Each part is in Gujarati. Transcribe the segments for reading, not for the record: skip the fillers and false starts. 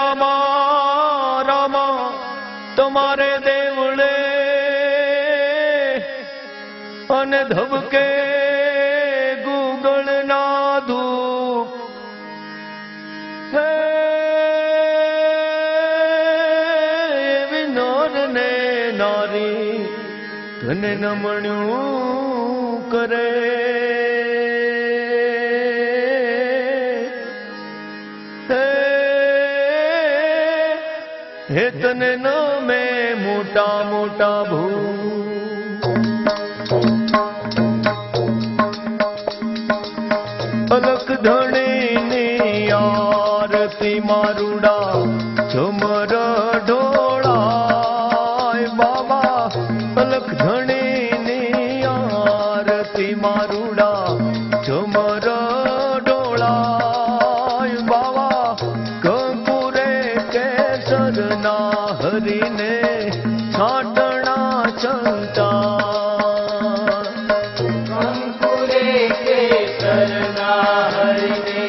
रामा रामा तुम्हारे देवड़े अने धबके गूगल ना धूप विनोर ने नारी तने नमण्यू करे हे तने न में मोटा मोटा भू अलख धणी नी आरती मारुड़ा झुमर ढोला बाबा अलख धणी नी आरती मारुड़ा झुमर ढोला बाबा कंकुरे केसर ना हरि ने छाटना चलता कंकुरे केसर ना हरि ने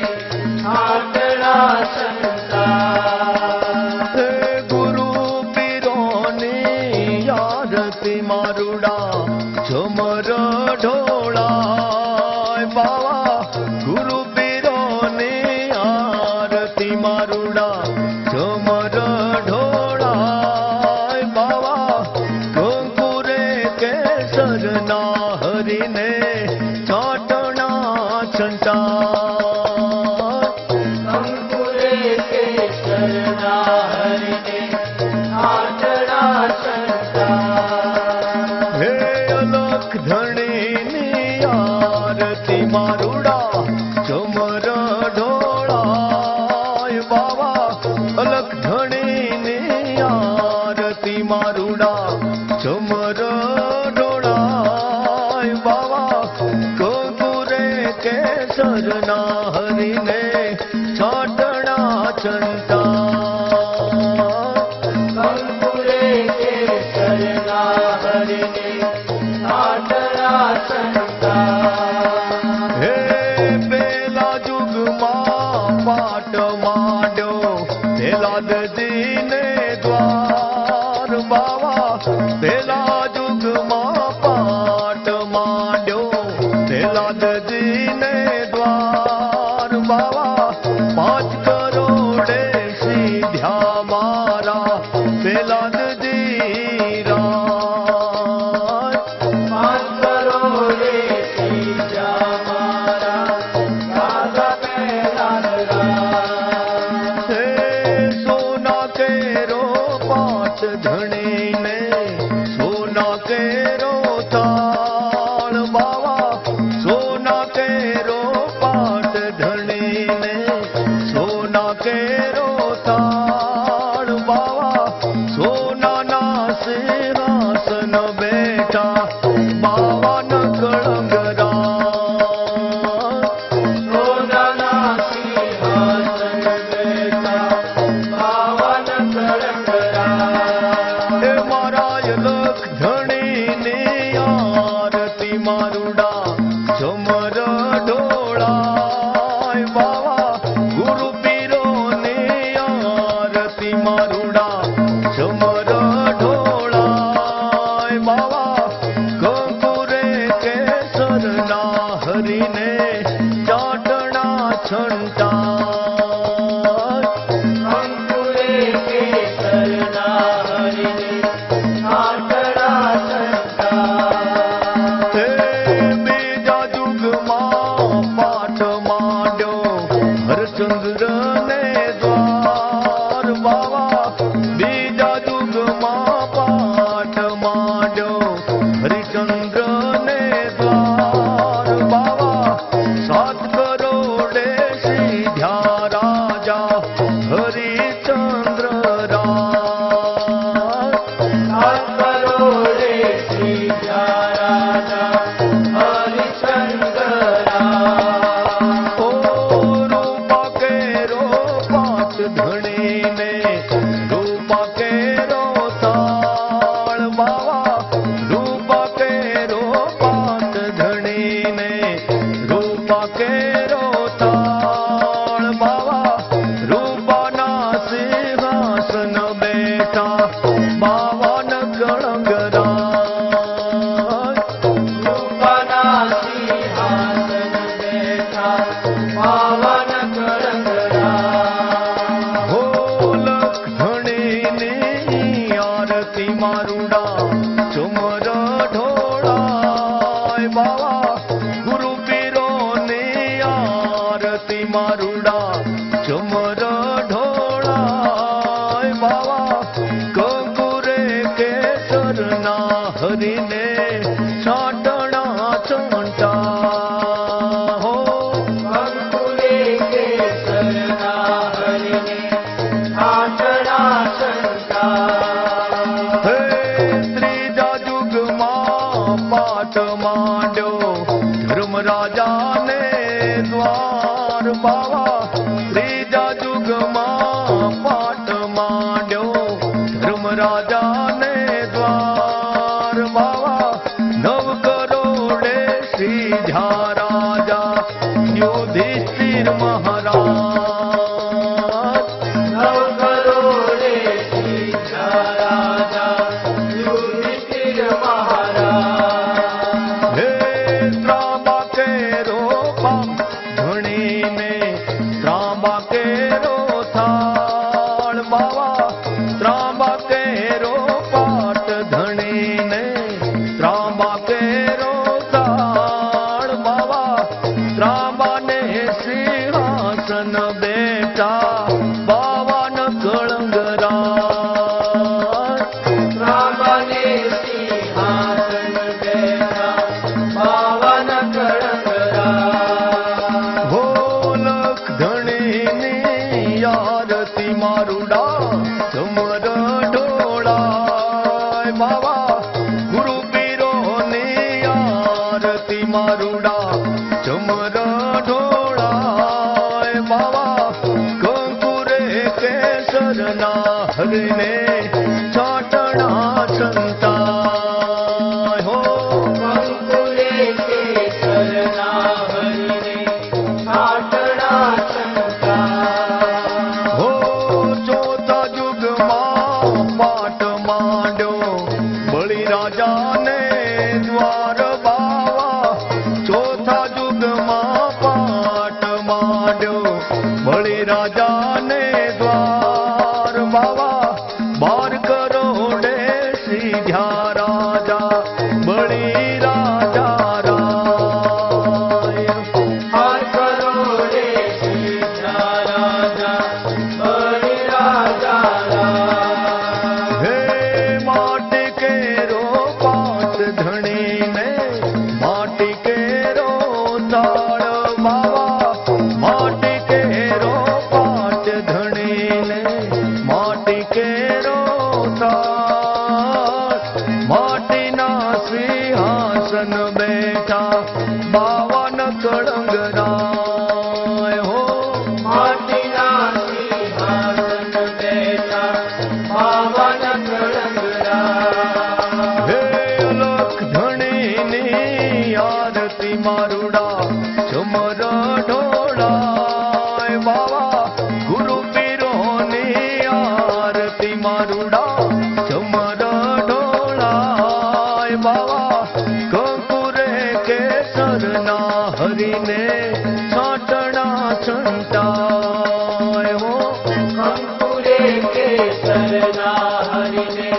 छाटना चलता गुरु पीरोनी आरती मारुड़ा झुमर ढोला बाबा गुरु पीरोनी आरती मारुड़ा झुमर ढोला बाबा कंकुरे केसर ना हरि ने छाटना छंटा कंकुरे केसर ना हरि ने छाटना चलता हे अलख धणी नी आरती मारुड़ा झुमर ढोला बाबा अलख धणी नी आरती मारुड़ा झुमर ढोला बाबा कंकुरे केसर ना हरि ने छाटना चंता कंकुरे केसर ना हरि ने छाटना चलता हे पेला जुग मां पाट माड्यो पेला दीने द्वार बाबा पेला जुग मां पाट माड्यो पेला दीने द्वार बाबा 5 करोड़े सीध्या मारा पेला दीरा 5 करोड़े सीजा मारा राजा पेला हे सोना केरो 5 धणी ने सोना केरो थाल बाबा सोना केरो 5 धणी ने सोना केरो थाल बाबा सोना ना सिंहासन बैठा बाबा न कलंगरा सोना सिंहासन बैठा पावन कलंगरा हे महाराज लख धणी ने आरती मारुड़ा झुमर ढोला बाबा गुरु पीरो ने आरती मारुड़ा झुमर ढोला बाबा कंकुरे केसर ना हरि ने चाटना छंटा कंकुरे केसर ना हरि ने छाटना चलता हे बीजा जुग मां पाठ माड्यो हरचंद्र ने द्वार बाबा बीजा जुग मां पाठ माड्यो हरिचंद्र ने द्वार बाबा 7 करोड़े सीध्या राजा हरिचंद्र राज 7 करोड़े सीजा राजा हरिचंद्र ओ रूपा केरो 5 धणी ने रूपा केरो थाल बाबा रूपा केरो હરિને છાટણા છંટા હો અંકુરે કેસરના હરિને છાટણા છંટા હે ત્રીજા યુગમાં પાઠ માંડ્યો ધર્મરાજાને દ્વાર બાવા ત્રીજા યુગમાં પાઠ માંડ્યો ધર્મરાજાને દ્વાર બાવા નવ કરોડે સીધા રાજા યુધિષ્ઠિર મહારાજ નવ કરોડે સીધા રાજા યુધિષ્ઠિર મહારાજ હે ત્રાંબા કેરો પામ ધણીને ત્રાંબા કેરો થાળ બાવા ત્રાંબા કેરો પાટ ધણીને ત્રાંબા કેરો થાળ બાવા ત્રાંબાને સિંહાસન બેઠા બાવન કળંગરાજ રામને સિંહાસન બેઠા પાવન કળંગરા ભોલક ધણીની આરતી મારુડા સમર ઢોળાય બાવા ગુરુ પીરોની આરતી મારુડા સમર ઢોળાય બાવા કંકુરે કેસરના હરને છાટણા છંટાય હો અંકુરે કેસરના હરિને છાટણા છંટા હો ચોથા યુગમાં પાઠ માંડ્યો બળી રાજાને દ્વાર બાવા ચોથા યુગમાં પાઠ માંડ્યો બળી રાજાને દ્વાર બાવા 12 કરોડે સીધ્યા રાજા બળી રાજા રાય 8 કરોડે સીધા રાજા બળી રાજા રાય હે માટી કેરો પાટ ધણીને માટી કેરો તાળ બાવા માટી કેરો પાટ ધણીને માટી કેરો તાળ માટીના સિંહાસન બેઠા બાવન કળંગરાય હો માટીના સિંહાસન બેઠા પાવન કળંગરા હે અલખ ધણીની આરતી મારુડા ચમર ઢોળાય બાવા ગુરુ પીરોની આરતી મારુડા ચમર ઢોળાય બાવા કંકુરે કેસરના હરિને છાટણા છંટાય હો અંકુરે કેસરના હરિને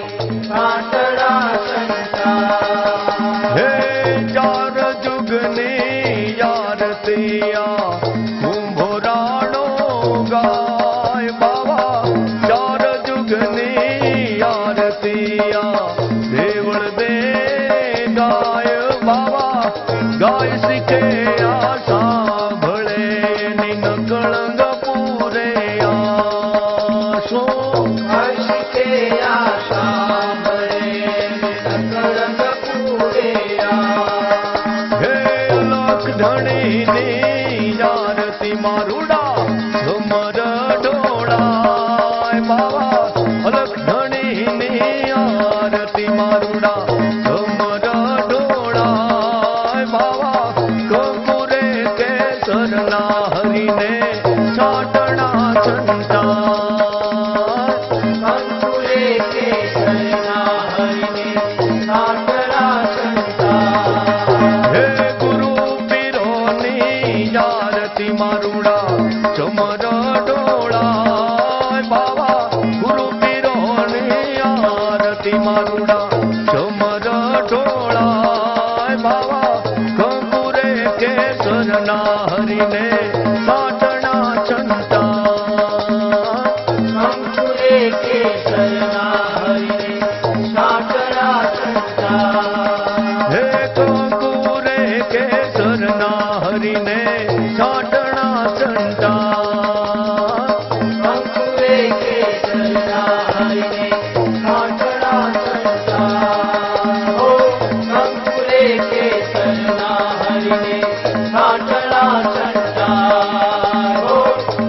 છાટણા છંટા હે ચાર જુગની આરતીયા કુંભરાણો ગાય બાવા ચાર જુગની આરતીયા દેવળ દે ગાય બાવા ગાય શીખે આ સાંભળે એની નકળંગ પૂરે આશો હર્ષિતે આશા મળે નકળંગ પૂરેયા હે અલખ ધણીની આરતી મારુડા સમર ઢોળાય બાવા અલખ ધણીની આરતી મારુડા સમર ઢોળાય બાવા કંકુરે કેસરના હરિને છાટણા છંટા અંકુરે કેસરના હરિને છાટણા છંટા હે ગુરુ પીરોની આરતી મારુડા ચમર ઢોળાય બાવા ગુરુ પીરોની આરતી મારુડા ચમર ઢોળાય બાવા કંકુરે કેસરના હરિને છાટણા છંટા અંકુરે કેસરના હરિને છાટણા છંટા ખાટલા ચંડા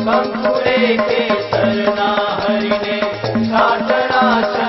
કંકુરે કેસરના હરિને ખાટલા